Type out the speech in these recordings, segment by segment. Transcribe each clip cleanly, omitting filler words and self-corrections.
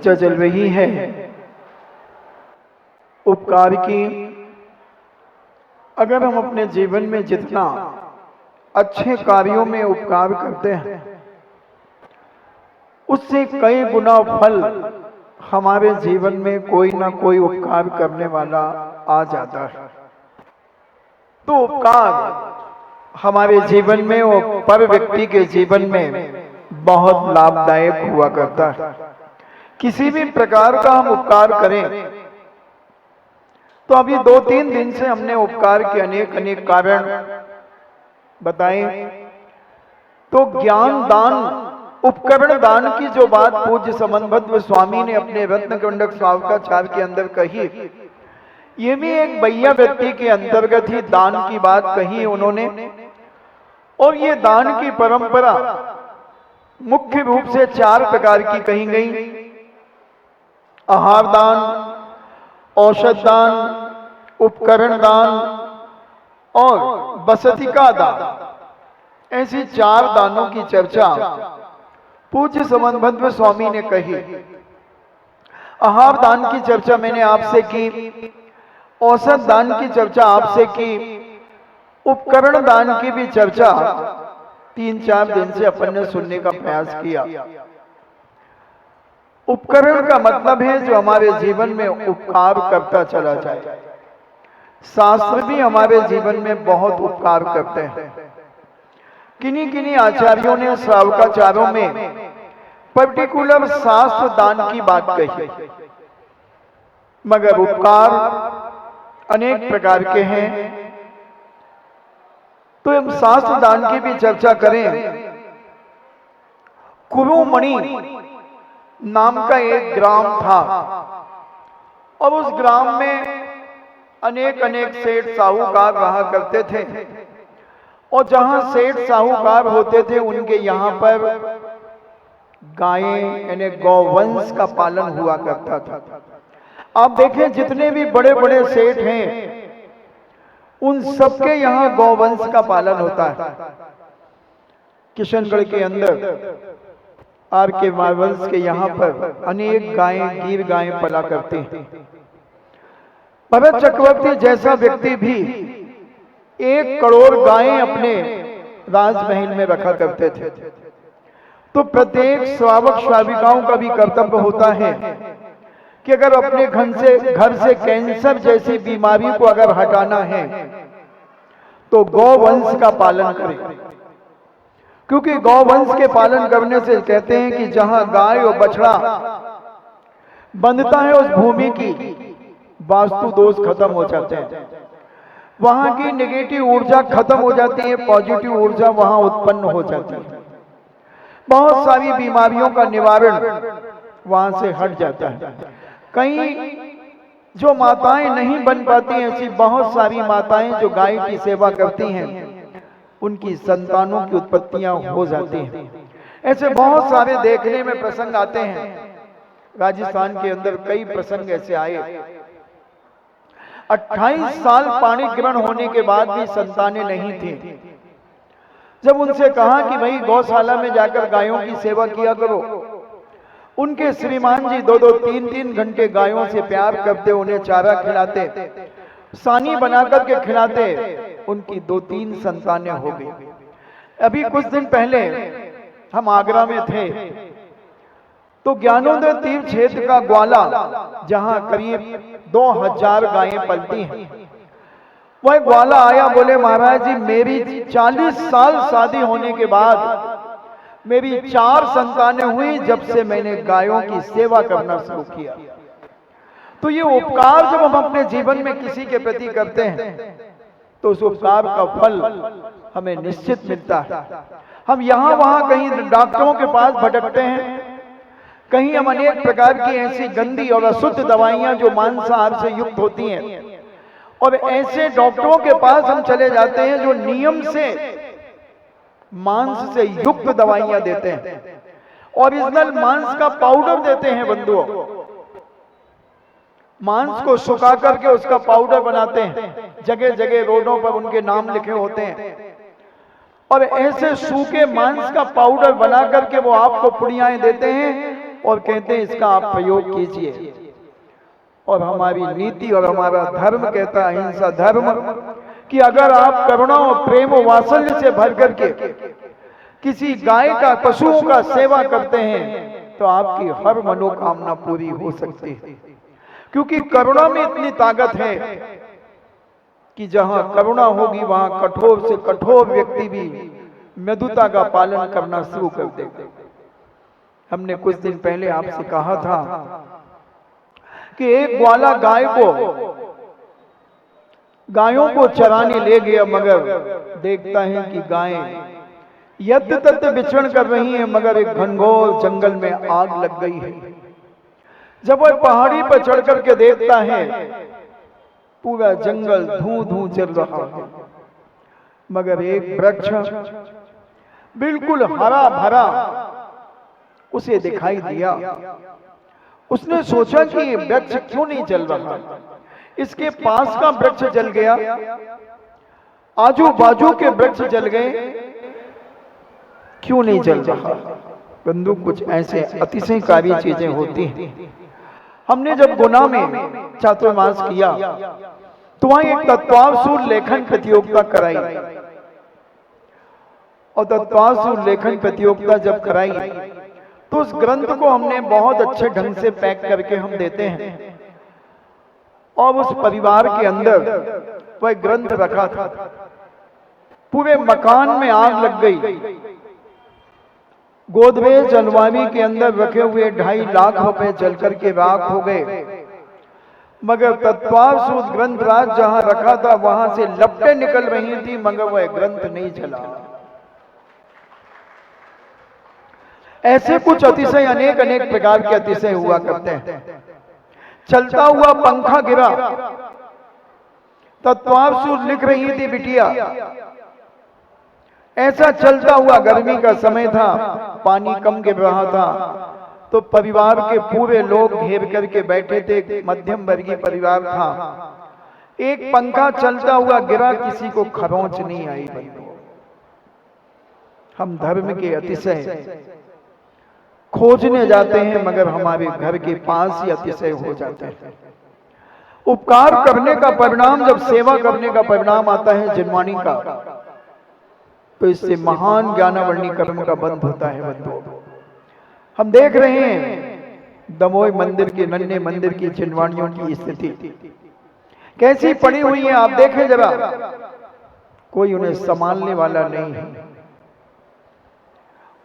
चर्चा चल रही है उपकार की। अगर हम अपने जीवन में जितना अच्छे कार्यों में उपकार करते हैं, उससे कई गुना फल हमारे जीवन में कोई ना कोई उपकार करने वाला आ जाता है। तो उपकार हमारे जीवन में और पर व्यक्ति के जीवन में बहुत लाभदायक हुआ करता है। किसी भी प्रकार का हम उपकार करें, तो अभी 2-3 दिन से हमने उपकार के अनेक अनेक कारण बताए। तो ज्ञान दान, उपकरण दान की जो बात पूज्य समन्वत स्वामी ने अपने रत्नकंडक स्वावकाचार के अंदर कही, ये भी एक बैया व्यक्ति के अंतर्गत ही दान की बात कही उन्होंने। और ये दान की परंपरा मुख्य रूप से 4 प्रकार की कही गई: आहार दान, औषध दान, उपकरण दान और बसतिका दान। ऐसी 4 दानों की चर्चा पूज्य समन्वत स्वामी ने कही। आहार दान की चर्चा मैंने आपसे की, औषध दान की चर्चा आपसे की, उपकरण दान की भी चर्चा 3-4 दिन से अपन ने सुनने का प्रयास किया। उपकरण का मतलब है जो हमारे जीवन में उपकार करता चला जाए। शास्त्र भी हमारे जीवन में बहुत उपकार करते हैं। किन्हीं किन्हीं आचार्यों ने श्रावकाचारों में पर्टिकुलर शास्त्र दान की बात कही, मगर उपकार अनेक प्रकार के हैं। तो हम शास्त्र दान की भी चर्चा करें। कुरुमणि नाम का एक ग्राम था और उस ग्राम में अनेक अनेक सेठ साहूकार रहा करते थे। और जहां सेठ साहूकार होते थे, उनके यहां पर गायें यानी गौवंश का पालन हुआ करता था। आप देखें, जितने भी बड़े बड़े सेठ हैं, उन सबके यहां गौवंश का पालन होता है। किशनगढ़ के अंदर आर के वंश के यहाँ पर अनेक गायें, गिर गायें पला करती हैं। भरत चक्रवर्ती जैसा व्यक्ति भी 1 करोड़ गायें अपने राजमहल में रखा करते थे। तो प्रत्येक श्रावक श्राविकाओं का भी कर्तव्य होता है कि अगर अपने घर से कैंसर जैसी बीमारी को अगर हटाना है, तो गौवंश का पालन करें। क्योंकि गौवंश के पालन करने से कहते हैं कि जहां गाय और बछड़ा बंधता है, उस भूमि की वास्तु दोष खत्म हो जाते हैं, वहां की नेगेटिव ऊर्जा खत्म हो जाती है, पॉजिटिव ऊर्जा वहां उत्पन्न हो जाती है। बहुत सारी बीमारियों का निवारण वहां से हट जाता है। कई जो माताएं नहीं बन पाती, ऐसी बहुत सारी माताएं जो गाय की सेवा करती हैं, उनकी संतानों की उत्पत्तियां हो जाती हैं। ऐसे बहुत सारे देखने में प्रसंग आते हैं। राजस्थान के अंदर कई प्रसंग ऐसे आए। 28 साल पाणी ग्रहण होने के बाद भी संतानें नहीं थी। जब उनसे कहा कि भाई गौशाला में जाकर गायों की सेवा किया करो, उनके श्रीमान जी 2-2, 3-3 घंटे गायों से प्यार करते, उन्हें चारा खिलाते, सानी बना करके खिलाते। उनकी 2-3 संतानें हो गई। अभी कुछ दिन पहले हम आगरा में थे, तो ज्ञानोदय तीर्थ क्षेत्र का ग्वाला, जहां करीब 2000 गायें पलती हैं, वह ग्वाला आया, बोले महाराज जी, मेरी 40 साल शादी होने के बाद मेरी 4 संतानें हुई जब से मैंने गायों की सेवा करना शुरू किया। तो ये उपकार जब हम अपने जीवन में किसी के प्रति करते हैं, तो उस उपकार का फल हमें निश्चित मिलता है। हम यहाँ वहां कहीं डॉक्टरों के पास भटकते हैं, कहीं हम अनेक प्रकार की ऐसी गंदी और अशुद्ध दवाइयां जो मांसाहार से युक्त होती हैं, और ऐसे डॉक्टरों के पास हम चले जाते हैं जो नियम से मांस से युक्त दवाइयां देते हैं, ओरिजिनल मांस का पाउडर देते हैं बंधुओं। मांस को सुखा करके उसका पाउडर बनाते हैं, जगह जगह रोडों पर उनके नाम लिखे होते हैं, और ऐसे सूखे मांस का पाउडर बना करके वो आपको पुड़ियाएं देते हैं। और कहते हैं इसका आप प्रयोग कीजिए। और हमारी नीति और हमारा धर्म कहता है, अहिंसा धर्म, कि अगर आप करुणा और प्रेम और वात्सल्य से भर करके किसी गाय का, पशुओं का सेवा करते हैं तो आपकी हर मनोकामना पूरी हो सकती है। क्योंकि करुणा में इतनी ताकत है कि जहां करुणा होगी वहां कठोर से कठोर व्यक्ति भी मृदुता का पालन करना शुरू कर देगा। हमने कुछ दिन पहले आपसे कहा था कि एक ग्वाला गायों को चराने ले गया, मगर देखता है कि गायें यत्र तत्र विचरण कर रही हैं, मगर एक घनघोर जंगल में आग लग गई है। जब वह पहाड़ी पर चढ़ करके देखता है पूरा जंगल धूं धूं जल रहा है, मगर एक वृक्ष बिल्कुल हरा भरा उसे दिखाई दिया। उसने सोचा कि ये वृक्ष क्यों नहीं जल रहा, इसके पास का वृक्ष जल गया, आजू बाजू के वृक्ष जल गए, क्यों नहीं जल रहा। बंधु, कुछ ऐसे अतिशयकारी चीजें होती हैं। हमने जब गुना में चातुर्मास किया तो वहां एक तत्वावसूर लेखन प्रतियोगिता कराई, और तत्वावसूर लेखन प्रतियोगिता जब कराई तो उस ग्रंथ को हमने बहुत अच्छे ढंग से पैक करके हम देते हैं, और उस परिवार के अंदर वह ग्रंथ रखा था। पूरे मकान में आग लग गई। गोदरेज अलमारी के अंदर रखे हुए 2.5 लाख रुपए जलकर के राख हो गए, मगर तत्वावसूर ग्रंथराज जहां रखा था वहां से लपटें निकल रही थी, मगर वह ग्रंथ नहीं जला। ऐसे कुछ अतिशय अनेक अनेक प्रकार के अतिशय हुआ करते हैं। चलता हुआ पंखा गिरा, तत्वावसूर लिख रही थी बिटिया। ऐसा चलता हुआ, गर्मी का समय था, पानी कम गिर रहा था, तो परिवार के पूरे लोग घेर करके बैठे थे, मध्यम वर्गीय परिवार था। एक पंखा चलता हुआ गिरा, किसी को खरोंच नहीं आई। हम धर्म के अतिशय खोजने जाते हैं, मगर हमारे घर के पास ही अतिशय हो जाते हैं। उपकार करने का परिणाम, जब सेवा करने का परिणाम आता है जिनवाणी का, तो इससे महान ज्ञानावर्णी कर्म का बंध होता है। बंधु, हम देख रहे हैं दमोह मंदिर के, नन्हे मंदिर की जिनवाणियों की स्थिति कैसी पड़ी हुई है। आप देखें जरा, कोई उन्हें संभालने वाला नहीं है।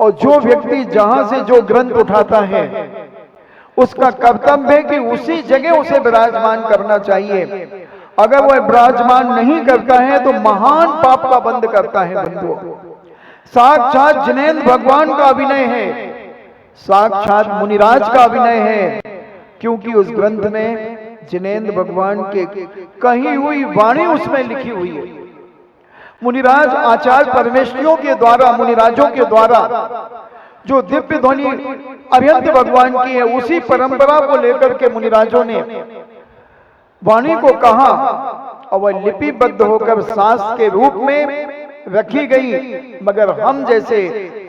और जो व्यक्ति जहां से जो ग्रंथ उठाता है उसका कर्तव्य है कि उसी जगह उसे विराजमान करना चाहिए। अगर वह विराजमान नहीं करता है तो महान पाप का बंध करता है। बंधुओं, साक्षात जिनेंद्र भगवान का अभिनय है, साक्षात मुनिराज का अभिनय है, क्योंकि उस ग्रंथ में जिनेंद्र भगवान के कही हुई वाणी उसमें लिखी हुई है। मुनिराज आचार्य परमेश्वरियों के द्वारा, मुनिराजों के द्वारा जो दिव्य ध्वनि अरिहंत भगवान की है, उसी परंपरा को लेकर के मुनिराजों ने वाणी को कहा, और वह लिपिबद्ध होकर शास्त्र के रूप में रखी गई। मगर हम जैसे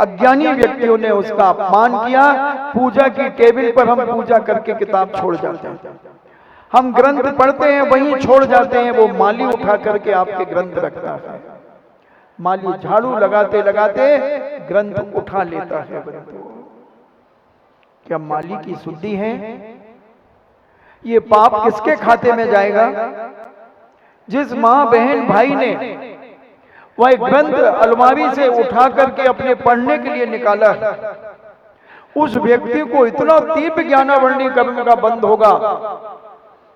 अज्ञानी व्यक्तियों ने उसका अपमान किया। पूजा की टेबल पर हम पूजा करके किताब छोड़ जाते हैं, हम ग्रंथ पढ़ते हैं वहीं छोड़ जाते हैं। वो माली उठा करके आपके ग्रंथ रखता है, माली झाड़ू लगाते लगाते ग्रंथ उठा लेता है। क्या माली की शुद्धि है? ये पाप किसके खाते में जाएगा? जिस मां बहन भाई ने वह ग्रंथ अलमारी से उठा करके अपने पढ़ने के लिए निकाला, उस व्यक्ति को इतना तीव्र ज्ञानावर्णी कर्म का बंध होगा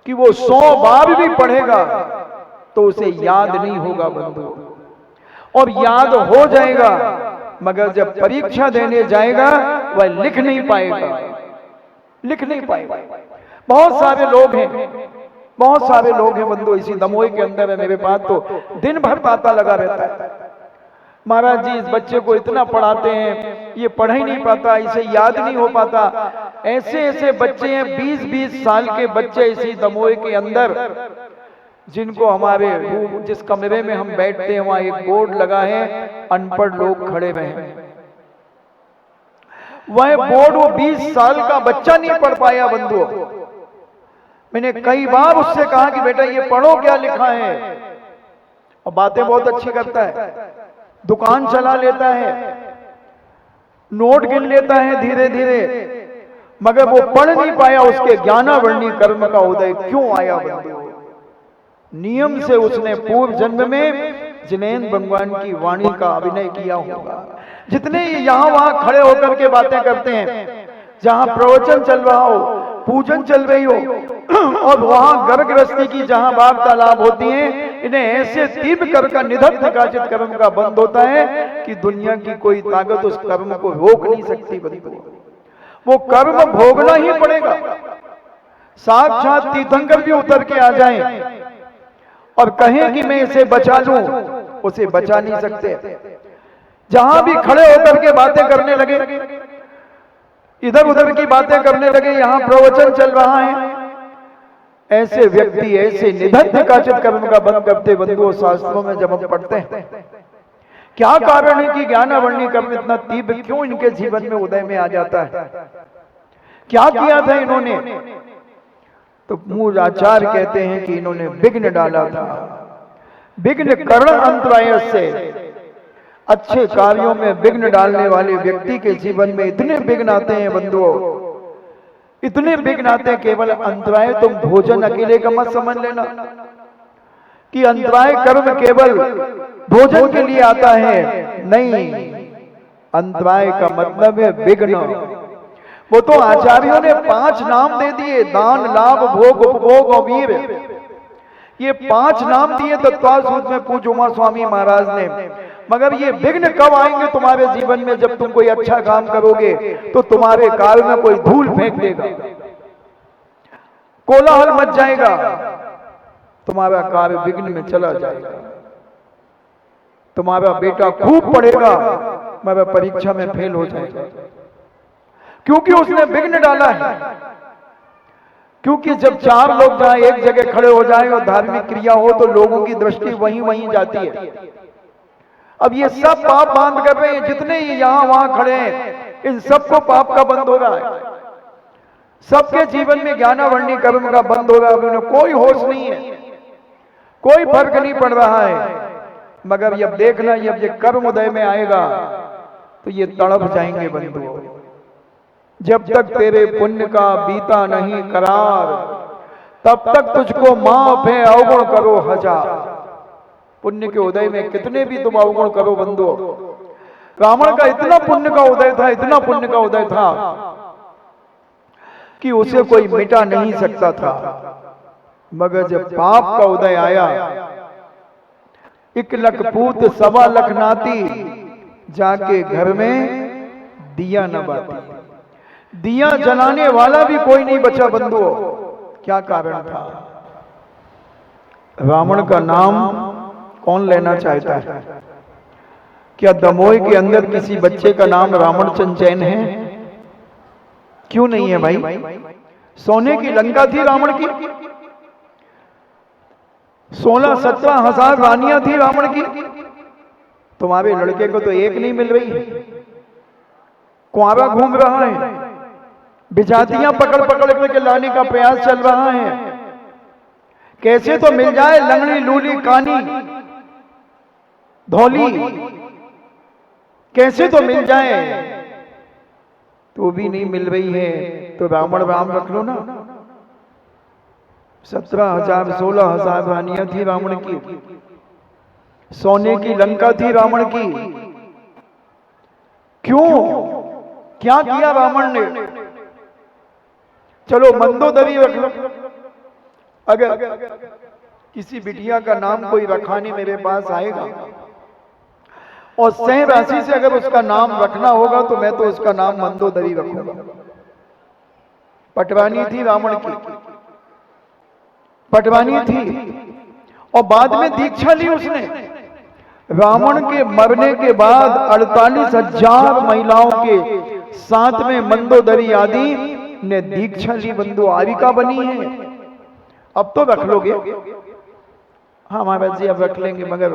कि वो 100 बार भी पढ़ेगा तो उसे याद नहीं होगा। बंधु, और याद हो जाएगा, मगर जब परीक्षा देने जाएगा वह लिख नहीं पाएगा, लिख नहीं पाएगा। बहुत सारे लोग हैं, बहुत सारे लोग हैं बंधु, इसी दमोह के अंदर है मेरे पास, तो दिन भर तांता लगा रहता है। महाराज जी, इस बच्चे को इतना पढ़ाते हैं, ये पढ़ ही नहीं पाता, इसे याद नहीं हो पाता। ऐसे ऐसे बच्चे हैं, 20-20 साल के बच्चे इसी दमोह के अंदर, जिनको हमारे जिस कमरे में हम बैठते हैं वहां एक बोर्ड लगा है, अनपढ़ लोग खड़े रहे। वह बोर्ड वो 20 साल का बच्चा नहीं पढ़ पाया बंधुओं। मैंने कई बार उससे कहा कि बेटा ये पढ़ो क्या लिखा है, और बातें बहुत अच्छी करता है, दुकान चला लेता है, नोट गिन लेता है धीरे धीरे, मगर वो पढ़ नहीं पाया। उसके ज्ञानावर्णी कर्म का उदय क्यों आया बंधुओं? नियम से उसने पूर्व जन्म में जिनेंद्र भगवान की वाणी का अभिनय किया होगा। जितने यहां वहां खड़े होकर के बातें करते हैं, जहां प्रवचन चल रहा हो, पूजन चल रही हो, और वहां घर गृहस्थी की जहां वार्तालाप होती है, इन्हें ऐसे तीव्र कर का निधक निकाचित कर्म का बंद होता है कि दुनिया की कोई ताकत उस कर्म को रोक नहीं सकती बंधु। वो कर्म भोगना ही पड़ेगा। साक्षात तीर्थंकर भी उतर के आ जाएं और कहें कि मैं इसे बचा लूं, उसे बचा नहीं सकते। जहां भी खड़े होकर के बातें करने लगे, इधर उधर की बातें करने लगे, यहां प्रवचन चल रहा है, ऐसे व्यक्ति ऐसे निधन निकाचित कर्म का बंद करते बंधुओं शास्त्रों में जब हम पढ़ते हैं। क्या कारण है कि ज्ञानावर्णी कर्म इतना तीव्र क्यों इनके जीवन में उदय में आ जाता है? क्या किया था इन्होंने? तो मूल आचार्य कहते हैं कि इन्होंने विघ्न डाला था। विघ्न कर्ण अंतराय से, अच्छे कार्यों में विघ्न डालने वाले व्यक्ति के जीवन में इतने विघ्न आते हैं बंधुओं, इतने विघ्न आते हैं। केवल अंतराय तुम भोजन अकेले का मत समझ लेना कि अंतराय कर्म केवल भोजन के लिए आता है, नहीं। अंतराय का मतलब है विघ्न। वो तो आचार्यों ने 5 नाम दे दिए, दान, लाभ, भोग, उपभोग और वीर। ये 5 नाम दिए तत्वासूत्र में पूज्य उमा स्वामी महाराज ने। मगर ये विघ्न कब आएंगे तुम्हारे जीवन में? जब तुम कोई अच्छा काम करोगे तो तुम्हारे काल में कोई धूल फेंक देगा, कोलाहल मच जाएगा, तुम्हारा कार्य विघ्न में चला जाएगा। तुम्हारा बेटा खूब पढ़ेगा मगर परीक्षा में फेल हो जाएगा, क्योंकि उसने विघ्न डाला है। क्योंकि जब 4 लोग जहां एक जगह खड़े हो जाए और धार्मिक क्रिया हो तो लोगों की दृष्टि वहीं वहीं जाती है। अब ये सब पाप बांध कर रहे हैं, जितने ये यहां वहां खड़े हैं, इन सबको पाप का बंद हो रहा है। सबके जीवन में ज्ञानावर्णी कर्म का बंद हो रहा है। उन्हें कोई होश नहीं है, कोई फर्क नहीं पड़ रहा है। मगर जब देखना, जब ये कर्म उदय में आएगा तो ये तड़प जाएंगे बंधुओं। जब तक तेरे पुण्य का बीता नहीं करार, तब तक तुझको माफ है अवगुण करो हजार। पुण्य के उदय में कितने भी तुम अवगुण करो बंधुओं। रावण का इतना पुण्य का उदय था, इतना पुण्य का उदय था कि उसे कोई मिटा नहीं सकता था। मगर जब पाप का उदय आया, 1 लख पूत 1.25 लाख नाती, जाके घर में दिया न बाती। दिया जलाने वाला भी कोई नहीं बचा बंधुओं। क्या कारण था? रावण का नाम कौन लेना चाहता है? क्या दमोह के अंदर किसी बच्चे का नाम रावण चंचैन है? क्यों नहीं है भाई? सोने की लंका थी रावण की, 16-17 हजार रानियां थी रावण की। तुम्हारे लड़के को तो एक नहीं मिल रही है, कुंवारा घूम रहा है, बिजातियां पकड़ पकड़ करके लाने का प्रयास चल रहा है। कैसे तो मिल जाए लंगड़ी, लूली, कानी, धौली, कैसे तो मिल जाए, तो भी नहीं मिल रही है। तो रावण राम रख लो ना। 17,000 16,000 रानियां थी रावण की, सोने की लंका थी रावण की। क्यों? क्या किया रावण ने? चलो मंदोदरी रख लो। अगर किसी बिटिया का नाम कोई रखाने मेरे पास आएगा और सह राशि से अगर उसका नाम रखना होगा तो मैं तो उसका नाम मंदोदरी रखूंगा। पटवानी थी रावण की, पटवानी थी, और बाद में दीक्षा ली उसने। रावण के मरने के बाद 48,000 महिलाओं के साथ में मंदोदरी आदि ने दीक्षा ली बंधु, आविका बनी है। अब तो रख लोगे? हाँ महाराज जी अब रख लेंगे, मगर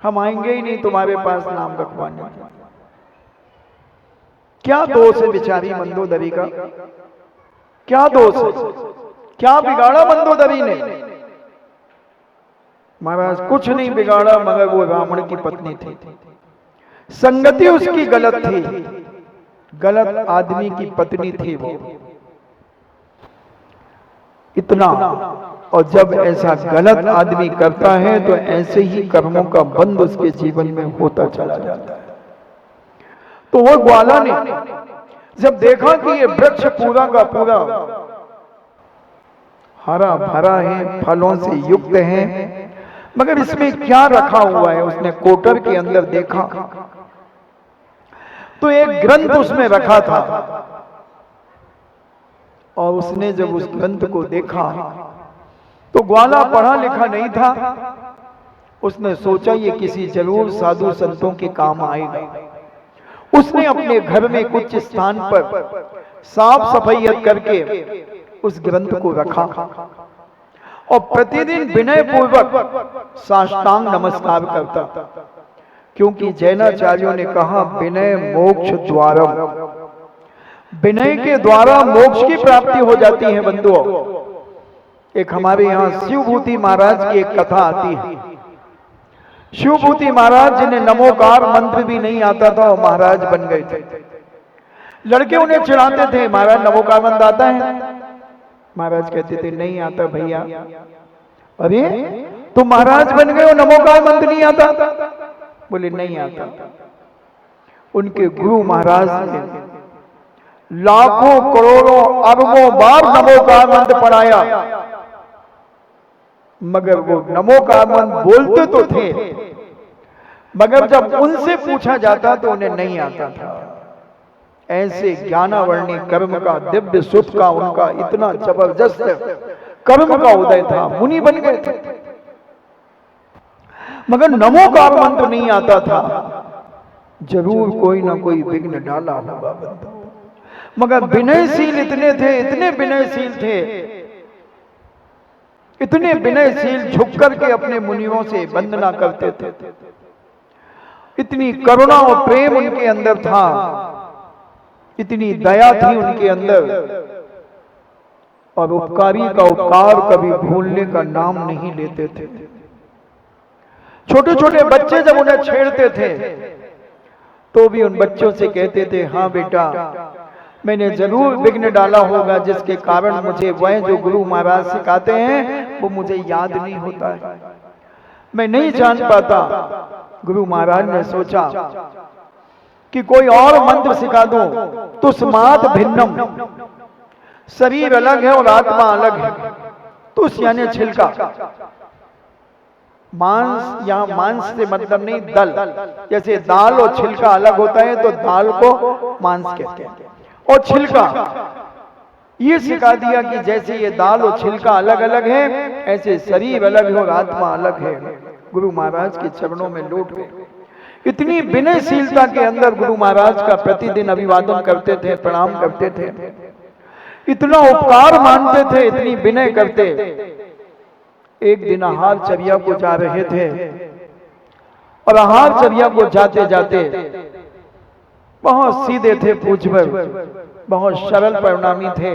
हम आएंगे ही नहीं तुम्हारे पास नाम रखवाने। क्या दोष है बेचारी मंदोदरी का? क्या दोष है? क्या बिगाड़ा मंदोदरी ने? महाराज कुछ नहीं बिगाड़ा, मगर वो रावण की पत्नी थी, संगति उसकी गलत थी, गलत आदमी की पत्नी थी वो, इतना। और जब ऐसा गलत आदमी करता है तो ऐसे ही कर्मों का बंध उसके जीवन में होता चला जाता है। तो वो ग्वाला ने जब देखा कि ये वृक्ष पूरा का पूरा हरा भरा है, फलों से युक्त है, मगर इसमें क्या रखा हुआ है, उसने कोटर के अंदर देखा तो एक ग्रंथ उसमें रखा था। और उसने जब उस ग्रंथ को देखा तो ग्वाला पढ़ा लिखा नहीं था, उसने सोचा ये किसी जरूर साधु संतों के काम आएगा। उसने अपने घर में कुछ स्थान पर साफ सफाई करके उस ग्रंथ को रखा और प्रतिदिन विनय पूर्वक साष्टांग नमस्कार करता, क्योंकि जैनाचार्यों ने कहा विनय मोक्ष द्वारम, विनय के द्वारा मोक्ष की प्राप्ति हो जाती है बंधुओं। एक हमारे यहाँ शिवभूति महाराज की एक कथा आती है। शिवभूति महाराज जिन्हें नमोकार मंत्र भी नहीं आता था और महाराज बन गए थे। लड़के उन्हें चिढ़ाते थे, महाराज नमोकार मंत्र आता है? महाराज कहते थे नहीं आता भैया। अरे तुम महाराज बन गए हो, नमोकार मंत्र नहीं आता? बोले नहीं आता। उनके गुरु महाराज ने लाखों करोड़ों अरबों बार नमोकार मंत्र पढ़ाया, मगर वो नमोकार मंत्र बोलते तो थे, मगर जब उनसे पूछा जाता तो उन्हें नहीं आता था। ऐसे ज्ञानावर्णी कर्म का, दिव्य सुख का उनका इतना जबरदस्त कर्म का उदय था, मुनि बन गए थे, मगर नमोकार मंत्र नहीं आता था। जरूर कोई ना कोई विघ्न डाला होगा बंदा। मगर विनयशील इतने थे, इतने विनयशील थे, इतने विनयशील, झुक करके अपने मुनियों से वंदना करते थे। इतनी करुणा और प्रेम उनके अंदर था, इतनी दया थी उनके अंदर, और उपकारी का उपकार कभी भूलने का नाम नहीं लेते थे। छोटे छोटे बच्चे जब उन्हें छेड़ते थे तो भी उन बच्चों से कहते थे हाँ बेटा, मैंने जरूर विघ्न डाला होगा, जिसके कारण मुझे वह जो गुरु महाराज सिखाते हैं वो मुझे याद नहीं होता है, मैं नहीं जान पाता। गुरु महाराज ने सोचा कि कोई और मंत्र सिखा दूं। तुस्मात् भिन्नम, शरीर अलग है और आत्मा अलग है। तुस यानी छिलका, मांस, यहाँ मांस से मतलब नहीं दल, जैसे दाल और छिलका अलग होता है तो दाल को मांस कहते हैं, और छिलका ये सिखा दिया कि जैसे ये दाल और छिलका अलग अलग है, ऐसे शरीर अलग है और आत्मा अलग है। गुरु महाराज के चरणों में लौट गए। इतनी विनयशीलता के अंदर गुरु महाराज का प्रतिदिन अभिवादन करते थे, प्रणाम करते थे, इतना उपकार मानते थे, इतनी विनय करते। एक दिन आहारचर्या को जा रहे थे और आहारचर्या को जाते जाते बहुत सीधे थे पूज्यवर, बहुत सरल परिणामी थे।